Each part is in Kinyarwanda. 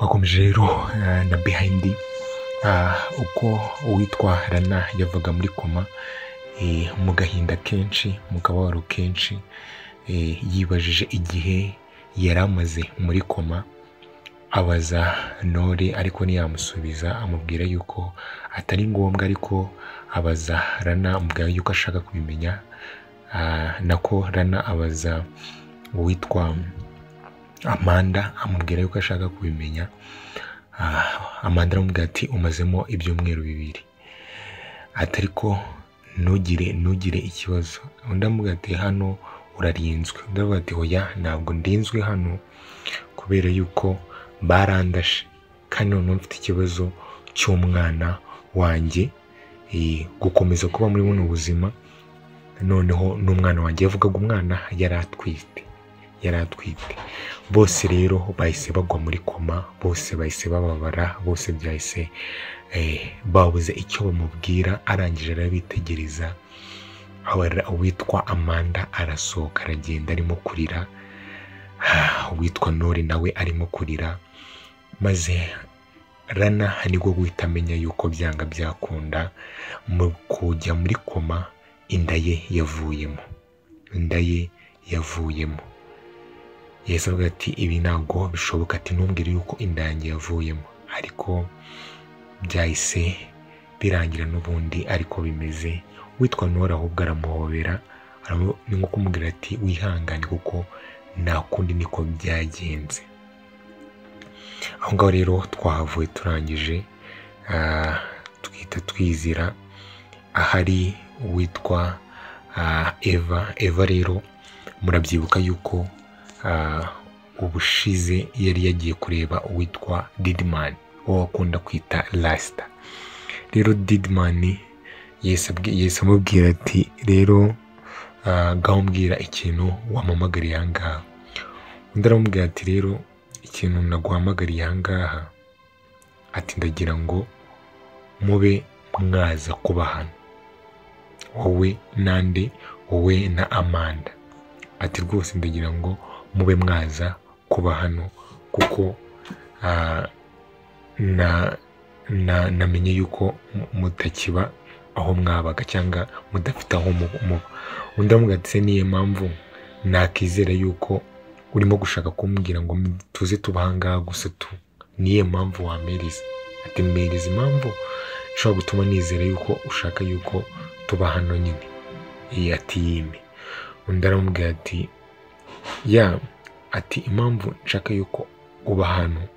twakomeje rero na behind uko uwitwa Rana yavaga muri koma mu gahinda kenshi, mu kababaro kenshi, yibajije igihe yari amaze muri koma, abaza Nore ariko ntiyamusubiza, amubwira yuko atari ngombwa, ariko abaza Rana amubwira yuko ashaka kubimenya. Nako Rana abaza uwitwa Amanda amubwira yuko ashaka kubimenya. Amanda aramubwira ati umazemo ibyumweru 2, atariko ntugire ikibazo. Undi amubwira ati hano urarinzwe. Undi avuga ati oya, ntabwo ndinzwe hano kubera yuko barandashe, kandi none mfite ikibazo cy'umwana wanjye, gukomeza kuba muri buno buzima. Noneho n'umwana wanjye, yavugaga umwana yari atwite. Bose rero bahise bagwa muri koma, bose bahise bababara, bose byahise babuze icyo bamubwira. Arangije arabitegereza, uwitwa Amanda arasohoka aragenda arimo kurira, uwitwa Nore nawe arimo kurira. Maze Rana nibwo guhita amenya yuko byanga byakunda mu kujya muri koma inda ye yavuyemo. Yesu avuga ati ibi ntabwo bishoboka, ati ntumbwire yuko inda yanjye yavuyemo. Ariko byahise birangira n'ubundi ariko bimeze. Witwa Nora ahubwo aramuhobera, ni nko kumubwira ati wihangane kuko nta kundi niko byagenze. Aho ngaho rero twahavuye turangije, twita twizira ahari uwitwa Eva rero murabyibuka yuko ubushize yari yagiye kureba uwitwa Didman, uwo akunda kwita Rasta. Rero Didman Yesu amubwira ati rero gahambwira ikintu wamamagariye aha ngaha. Undi aramubwira ati rero ikintu naguhamagariye aha ngaha, ati ndagira ngo mube mwaza kuba hano, wowe nande, wowe na Amanda. Ati rwose ndagira ngo mube mwaza kuba hano kuko namenye yuko mutakiba aho mwabaga cyangwa mudafite aho muba. Undi amubwira ati niyo mpamvu nakizera yuko urimo gushaka kumbwira ngo tuze tuba aha ngaha gusa niyo mpamvu wamereza. Ati mpereza impamvu ishobora gutuma nizera yuko ushaka yuko tuba hano nyine. Ati yime. Undi aramubwira ati ati impamvu nshaka yuko uba hano,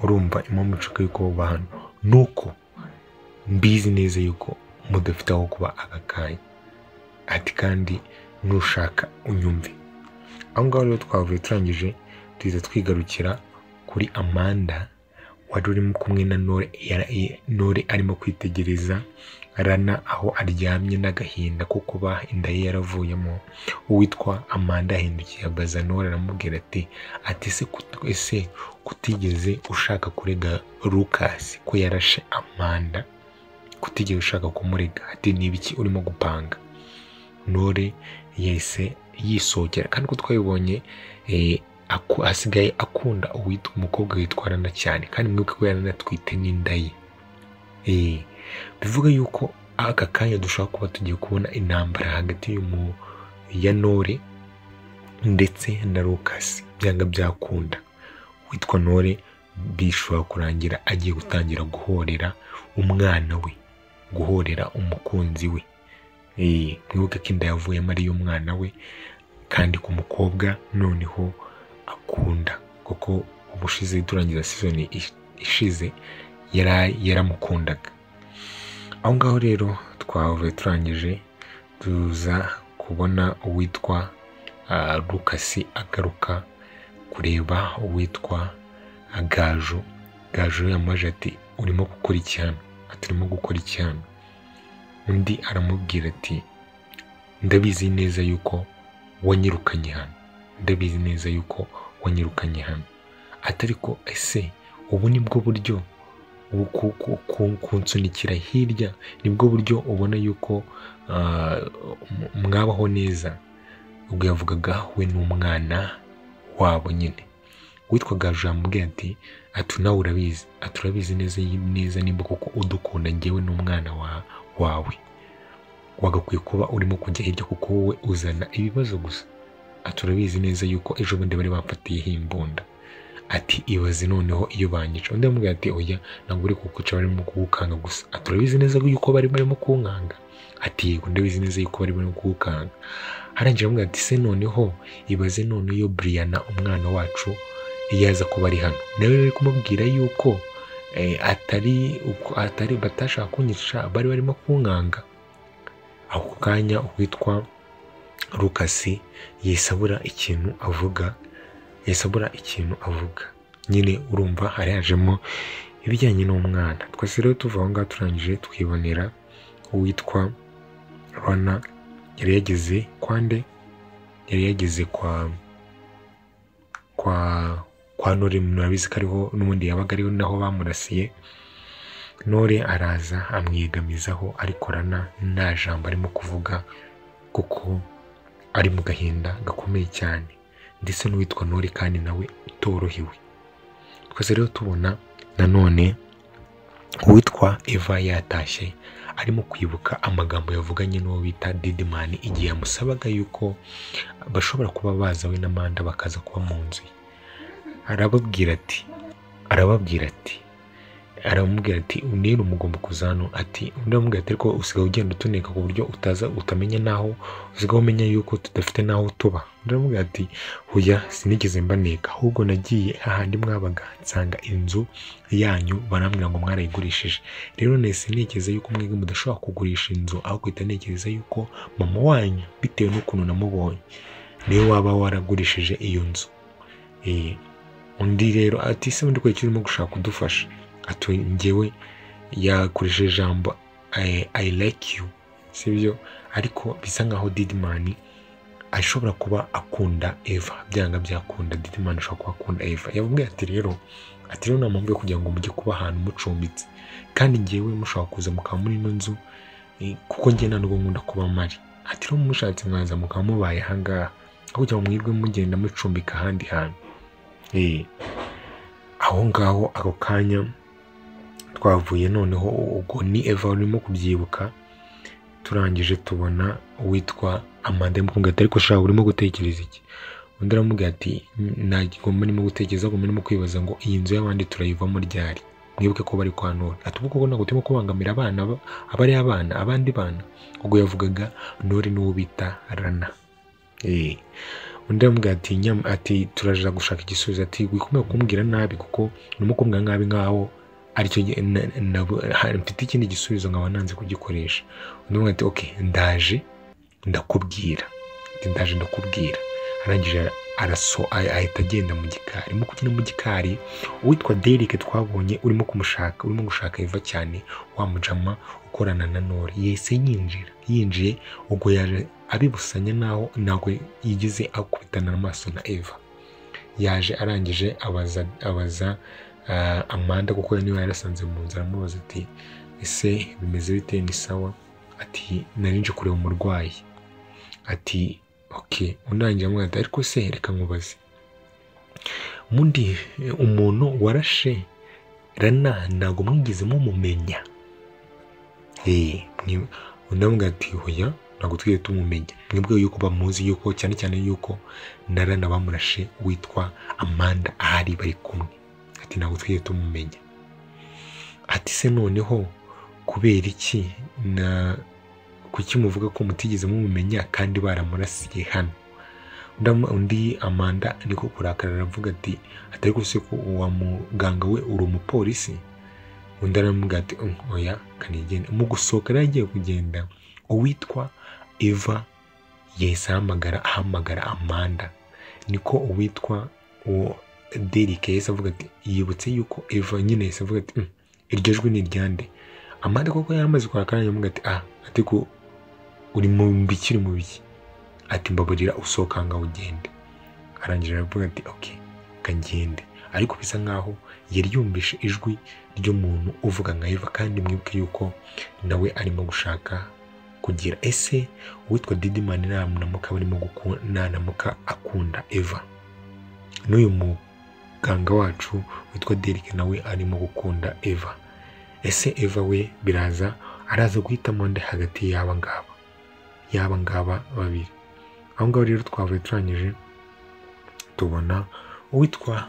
urumva impamvu nshaka yuko uba hano nuko mbizi neza yuko mudafite aho kuba aka kanya. Ati kandi nushaka unyumve. Aho ngaho rero twavuye turangije, tuza twigarukira kuri Amanda wari urimo kumwe na Nore arimo kwitegereza Rana aho aryamye n'agahinda ko kuba inda ye yaravuyemo. Uwitwa Amanda ahindukiye abaza Nore aramubwira ati se kutigeze ushaka kurega Lucas ko yarashe Amanda, kutigeze ushaka kumurega? Ati ni ibiki urimo gupanga? Nore yahise yisohokera, kandi ko twabibonye asigaye akunda umukobwa witwa Rana cyane, kandi mwibuke ko yaranatwite n'inda ye. Bivuga yuko aka kanya dushobora kuba tugiye kubona intambara hagati ya Nore ndetse na Lucas. Byanga byakunda witwa Nore bishobora kurangira agiye gutangira guhorera umwana we, guhorera umukunzi we. Mwibuke ko inda yavuyemo ari umwana we, kandi ku mukobwa noneho akunda, kuko ubushize turangiza season ishize yaramukundaga. Aho ngaho rero twavuye turangije, tuza kubona uwitwa Lucas agaruka kureba uwitwa Gaju yamaje ati urimo gukora iki hano? Ati urimo gukora iki hano? Undi aramubwira ati ndabizi neza yuko wanyirukanye hano. Atariko ese ubu nibwo buryo kunsunikira hirya, nibwo buryo ubona yuko mwabaho neza? Ubwo yavugaga we n'umwana wabo nyine. witwa Gaju yamubwiye ati nawe urabizi, urabizi neza nimba kuko udukunda njyewe n'umwana wawe wagakwiye kuba urimo kujya hirya kuko wowe uzana ibibazo gusa. Urabizi neza yuko ejo bundi bari bamfatiyeho imbunda. Ibaze noneho iyo banyica. Undi yamubwira oya ntabwo uri kukwica, barimo kugukanga gusa. Urabizi neza yuko bari barimo kunkanga. Yego ndabizi neza yuko bari barimo kugukanga. Arangira amubwira se noneho ibaze none iyo Brianna umwana wacu yaza kuba ari hano, nawe bari kumubwira yuko atari batashaka kunyica, bari barimo kunkanga. Ako kanya witwa Lucas yesabura ikintu avuga, nyine urumva hari hajemo ibijyanye n'umwana. Twese rero tuva aho ngaho turangije twibonera uwitwa Rana yari yageze kwa Nore. Murabizi ko ariho n'ubundi yabaga ariho naho bamurasiye. Nore araza amwiyegamizaho, ariko Rana nta jambo arimo kuvuga kuko ari mu gahinda gakomeye cyane, ndetse n'uwitwa Nore kandi nawe utorohewe. Twese rero tubona nanone uwitwa Eva yatashye arimo kwibuka amagambo yavuganye n'uwo bita Didman igihe yamusabaga yuko bashobora kuba baza we n'Amanda bakaza kuba mu nzu ye. aramubwira ati unero mugomba kuza hano. Undi aramubwira ariko usigaye ugenda utuneka ku buryo utamenya naho usigaye umenya yuko tudafite naho tuba. Undi aramubwira hoya sinigeze mbaneka, ahubwo nagiye ahandi mwabaga nsanga inzu yanyu barambwira ngo mwarayigurishije. Rero nese ntekereza yuko mwebwe mudashobora kugurisha inzu, aho kwita ntekereza yuko mama wanyu bitewe n'ukuntu namubonye niwe waba waragurishije iyo nzu. Undi rero se undi kweki urimo gushaka kudufasha. Njyewe yakoresheje ijambo I like you, sibyo? Ariko bisa nkaho Didman ashobora kuba akunda Eva, byanga byakunda Didman ashobora kuba akunda Eva. Yamubwiye rero namubwiye kugira ngo mujye kuba ahantu mucumbitse, kandi njyewe mushobora kuza mukaba muri ino nzu kuko njye nta nubwo nkunda kuba mari. Rero mushatse mwaza mukaba mubaye ahangaha, aho kugira ngo mwirwe mugenda mucumbika ahandi hantu. Aho ngaho ako kanya twavuye noneho ubwo ni Eva urimo kubyibuka. Turangije tubona uwitwa Amanda mukubwira ariko shaka urimo gutekereza iki? Undi aramubwira nagomba nimo gutekereza ngo murimo kwibaza ngo iyi nzu y'abandi turayivamo ryari. Mwibuke ko bari kwa Nore. Ubwo ntabwo turimo kubangamira abana, abandi bana. Ubwo yavugaga Nore n'uwo bita Rana. Undi aramubwira turaje gushaka igisubizo. Wikomeye kumbwira nabi kuko urimo kumbwira nabi nkaho aricyo mfite ikindi gisubizo nkaba nanze kugikoresha. Undi aramubwira okay ndaje ndakubwira. Arangije ahita agenda mu gikari. Mu kugenda mu gikari uwitwa Derek twabonye urimo gushaka Eva cyane, wamujama ukorana na Nore yese yinjiye ubwo yaje abibusanya naho ntabwo yigeze akubitana amaso na Eva. Yaje arangije abaza Amanda kuko niwe yarasanze mu nzira, amubaza ese bimeze bite? Ni sawa? Nari nje kureba umurwayi. Okay. Undangira amwanda ariko se reka nkubaze, mundi umuntu warashe Rana ntabwo mwigeze mumumenya? Undi hoya ntabwo twigeze tumumenya. Mwebwe yuko bamuzi yuko cyane cyane yuko na Rana bamurashe witwa Amanda ahari bari kumwe. Ntabwo twigeze tumumenya. Se noneho kubera iki kuki muvuga ko mutigeze mumumenya kandi baramurasiye hano? Undi Amanda niko kurakara aravuga ariko se ko uwa muganga we uri umupolisi? Undi aramubwira oya kanigende. Mu gusohoka yagiye kugenda uwitwa Eva yese ahamagara Amanda. Niko uwitwa Derek yese avuga yibutse yuko Eva nyine yese avuga iryo jwi ni ryande. Amanda koko yamaze kurakara yamubwira ko uri mu mbikiri mu biki? Mbabarira usohoka ngaho ugende. Arangije aravuga okay kangende. Ariko bisa nkaho yari yumvishe ijwi ry'umuntu uvuga nka Eva, kandi mwibuke yuko nawe arimo gushaka kugira ese uwitwa Didman nanamuka akunda Eva. N'uyu muganga wacu witwa Derek nawe arimo gukunda Eva. Ese Eva we araza guhitamo nde hagati y'aba ngaba babiri? Aho ngaho rero twavuye turangije tubona uwitwa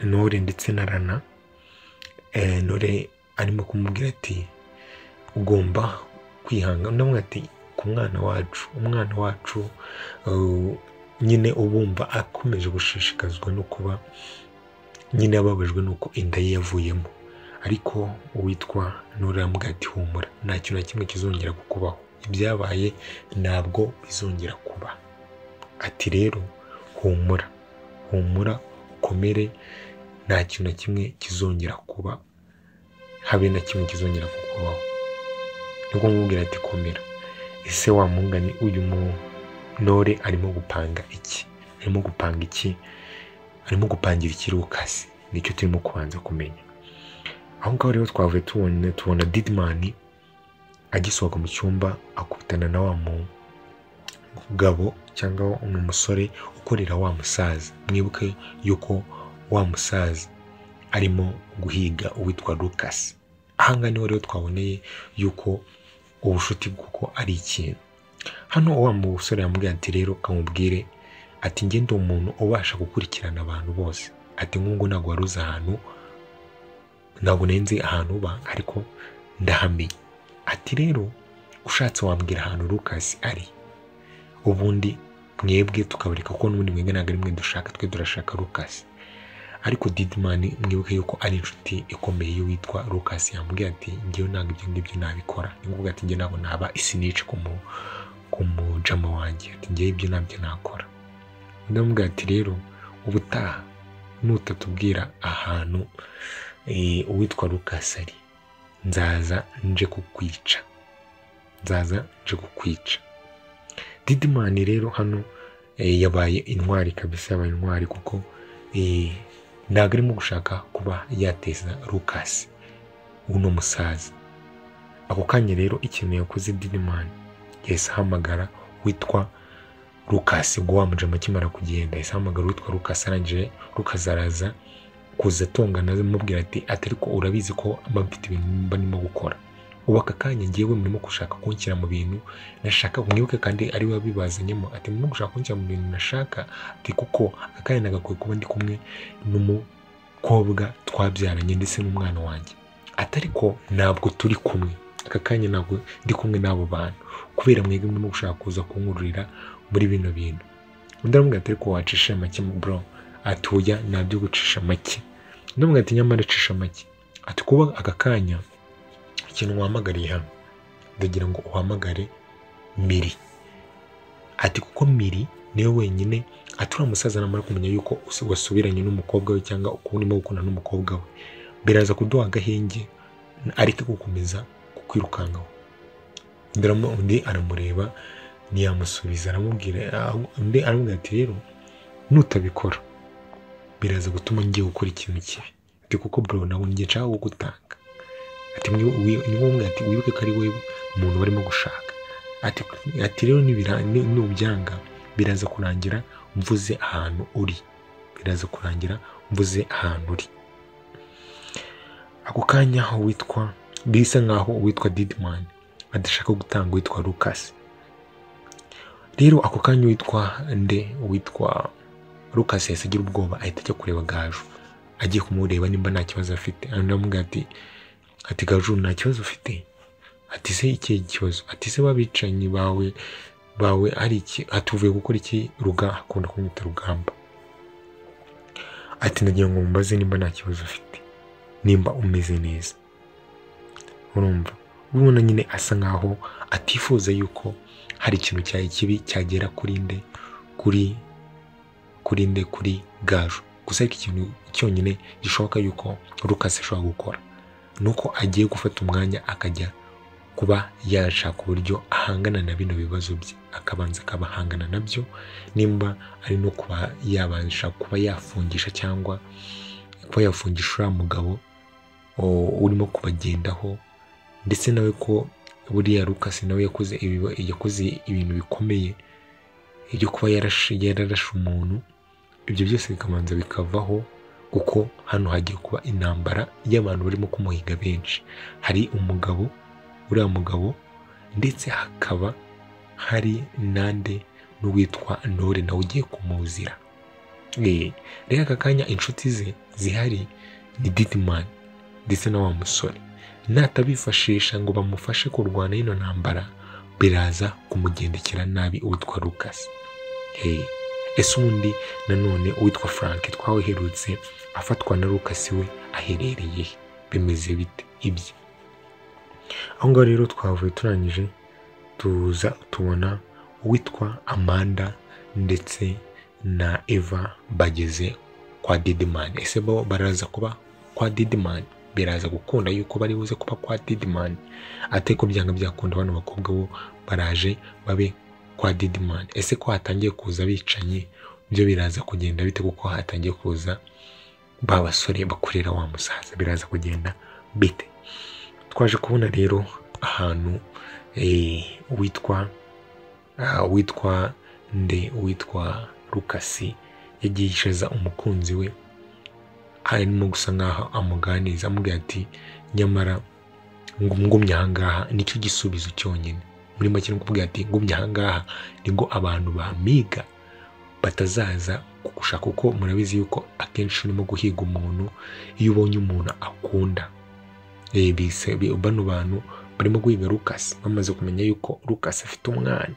Nore ndetse na Rana. Nore arimo kumubwira ati ugomba kwihanga, ndamwe ati ku umwana wacu nyine ubumva akomeje gushishikazwa no kuba nyine ababajwe nuko inda ye yavuyemo, ariko uwitwa Nore aramubwira ati humura, nta kintu na kimwe kizongera kukubaho, ibyabaye ntabwo bizongera kuba. Ati rero humura ukomere, nta kintu na kimwe kizongera kuba, habe na kimwe kizongera kukubaho. Niko mubwira ati komera. Ese wa mungani uyu Nore arimo gupanga iki? Arimo gupangira iki Lucas? Nicyo turimo kubanza kumenya. Aho ngaho rero twavuye tubona Didman agisohoka mu cyumba akubitana na wa mugabo cyangwa umusore ukorera wa musaza. Mwibuke yuko wa musaza arimo guhiga uwitwa Lucas. Aha ngaha niho rero twaboneye yuko ubushuti bw'uko ari ikintu. Hano wa musore yamubwiye ati rero kamubwire ati njye ndi umuntu ubasha gukurikirana abantu bose. Ati nk'ubwo ntabwo waruzi ahantu, ntabwo nenze ahantu uba, ariko ndahamenye. Ati rero ushatse wambwira ahantu Lucas ari, ubundi mwebwe tukabareka kuko n'ubundi mwebwe ntabwo ari mwe dushaka, twe turashaka Lucas. Ariko Didman mwibuke yuko ari inshuti ikomeye y'uwitwa Lucas. Yambwiye ati njyewe ntabwo ibyo ngibyo nabikora. Ni ngombwa ati njye ntabwo naba isinice ku mujama wanjye. Ati njyewe ibyo nabyo nakora. Ndamubwira ati rero ubutaha nutatubwira ahantu uwitwa Lucas ari, nzaza nje kukwica. Didman rero hano yabaye intwari kabisa, yabaye intwari kuko ntabwo arimo gushaka kuba yateza Lucas uno musaza. Ako kanya rero ikintu yakoze Didman yahise ahamagara witwa Lucas. Ubwo wamujama akimara kugenda yahise ahamagara witwa Lucas. Arangije Lucas araza kuza atongana amubwira ati ariko urabizi ko mfite ibintu mba ndimo gukora, ubu aka kanya ngewe murimo gushaka kunshyira mu bintu nashaka. Mwibuke kandi ari we wabibazanyemo. Ati murimo gushaka kunshyira mu bintu nashaka, ati kuko akanya nagakwiye kuba ndi kumwe n'umukobwa twabyaranye ndetse n'umwana wanjye. Ati ariko ntabwo turi kumwe aka kanya, ntabwo ndi kumwe n'abo bantu kubera mwebwe murimo gushaka kuza kunkururira muri bino bintu. Undi aramubwira ati ariko wacisha make bro. Ati oya nabyo gucisha make. Ndamubwira ati nyamara cisha make. Ati kuba aka kanya ikintu wahamagariye hano ndagira ngo uhamagare Miri. Ati kuko Miri niwe wenyine atura musaza namara kumenya yuko wasubiranye n'umukobwa we cyangwa uko urimo gukunda n'umukobwa we, biraza kuduha agahenge ariko gukomeza kukwirukangaho. Undi aramureba ntiyamusubiza, aramubwira ati rero nutabikora biraza gutuma ngiye gukora ikintu kibi. Ati kuko bro nawe ngiye nshaka kugutanga. Ati ni ngombwa ati wibuke ko ari we umuntu barimo gushaka. Ati rero nubyanga biraza kurangira mvuze ahantu uri. Ako kanya bisa nkaho uwitwa Didman adashaka gutanga uwitwa Lucas. Rero ako kanya uwitwa Lucas yahise agira ubwoba, ahita ajya kureba Gaju. Agiye kumureba nimba nta kibazo afite. Aramubwira ati Gaju nta kibazo ufite? Ati se iki kibazo? Ati se babicanyi bawe ari iki? Ati uvuye gukora iki? Akunda kumwita Rugamba. Ati ndagira ngo mbaze nimba nta kibazo ufite, nimba umeze neza. Urumva ubona nyine asa nkaho atifuza yuko hari ikintu cyayi kibi cyagera kuri Gaju. Gusa ikintu cyonyine gishoboka yuko Lucas ashobora gukora nuko agiye gufata umwanya akajya kuba yashaka uburyo ahangana na bino bibazo bye, akabanza akabahangana nabyo, nimba ari no kuba yabasha kuba yafungisha cyangwa kuba yafungisha uriya mugabo urimo kubagendaho, ndetse nawe ko buriya Lucas nawe yakoze ibintu bikomeye ibyo kuba yararashe umuntu. Ibyo byose bikamanza bikavaho kuko hano hagiye kuba intambara y'abantu barimo kumuhiga benshi. Hari uriya mugabo ndetse hakaba hari nande n'uwitwa Ntore nawe ugiye kumuzira. Rero aka kanya inshuti ze zihari ni Didman ndetse na wa musore. Natabifashisha ngo bamufashe kurwana ino ntambara biraza kumugendekera nabi uwitwa Lucas. Ese ubundi nanone uwitwa Frank twaherutse afatwa na Lucas we aherereye bimeze bite ibye? Aho ngaho rero twavuye turangije tuza tubona uwitwa Amanda ndetse na Eva bageze kwa Didman. Ese bo baraza kuba kwa Didman? Biraza gukunda yuko bari buze kuba kwa Didman? Ateko byanga byakunda bano bakobwa bo baraje babe kwa Didman. Ese ko hatangiye kuza bicanye byo biraza kugenda bite? Kuko hatangiye kuza ba basore bakorera wa musaza, biraza kugenda bite? Twaje kubona rero ahantu witwa Lucas yagishaza umukunzi we, harimo gusa nkaho amuganiza amubwira ati nyamara ngumye ahangaha nicyo gisubizo cyonyine. Muri make no kubwira ati ngumye ahangaha nigo abantu bamiga batazaza kugushaka, kuko murabizi yuko akenshi urimo guhiga umuntu iyo ubonye umuntu akunda. Bano bantu barimo guhiga Lucas bamaze kumenya yuko Lucas afite umwana,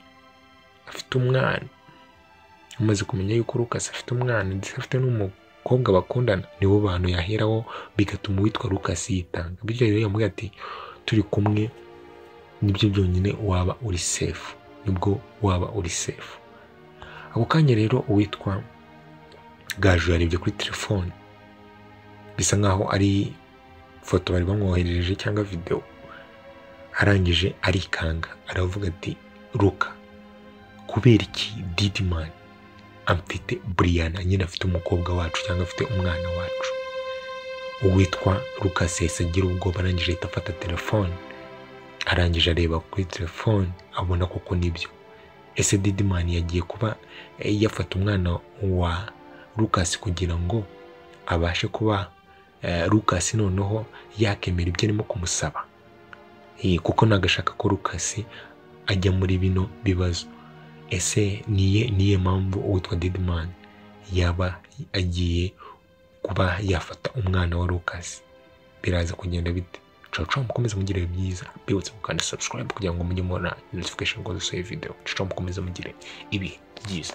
bamaze kumenya yuko Lucas afite umwana ndetse afite n'umukobwa bakundana, nibo bantu yaheraho bigatuma uwitwa Lucas yitanga. Bityo rero yamubwira ati turi kumwe nibyo byonyine waba uri safe, nibwo waba uri safe. Ako kanya rero uwitwa Gaju yarebye kuri telefone, bisa nkaho ari foto bari bamwoherereje cyangwa video, arangije arikanga aravuga ati Luka, kubera iki Didman amfite Brianna, nyine afite umukobwa wacu cyangwa afite umwana wacu? Uwitwa Lucas yahise agira ubwoba, arangije ahita afata telefone, arangije areba kuri telefone abona koko nibyo. Ese Didman yagiye kuba yafata umwana wa Lucas kugira ngo abashe kuba Lucas noneho yakemera ibyo arimo kumusaba? Kuko nagashaka ko Lucas ajya muri bino bibazo. Ese niye mpamvu uwitwa Didman yaba agiye kuba yafata umwana wa Lucas? Biraza kugenda bite? Ciao mukomeze mugire byiza, bibutse gukanda subscribe kugira ngo mujye mubona notification ngo dusohoye video. Ciao mukomeze mugire ibi byiza.